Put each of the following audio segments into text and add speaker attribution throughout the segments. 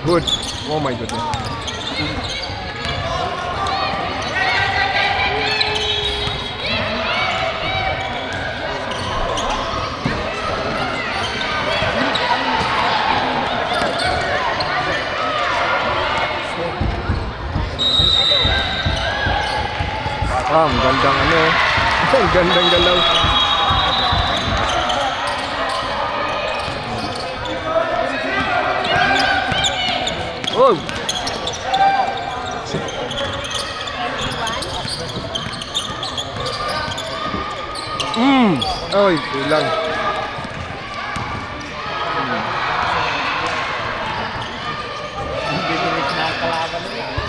Speaker 1: Good. Oh my goodness. Ah, ang gandang ano. Ang gandang galaw. Oh! Oy, kulang.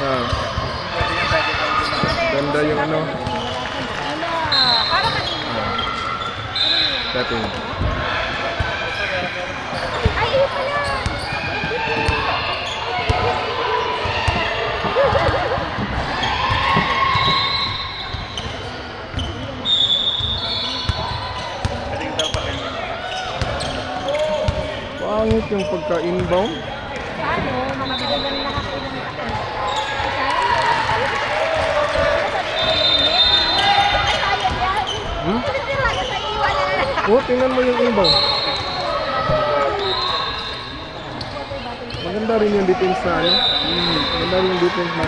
Speaker 1: Ah. Ganda yung ano. Setting.
Speaker 2: Ay, iyo pala!
Speaker 1: Pangit yung pagka-inbound.
Speaker 2: Paano? Mga bilang lang ako ng
Speaker 1: Hmm? Oh, tingnan mo yung inbound. Maganda rin yung defense na ano. Maganda rin yung defense na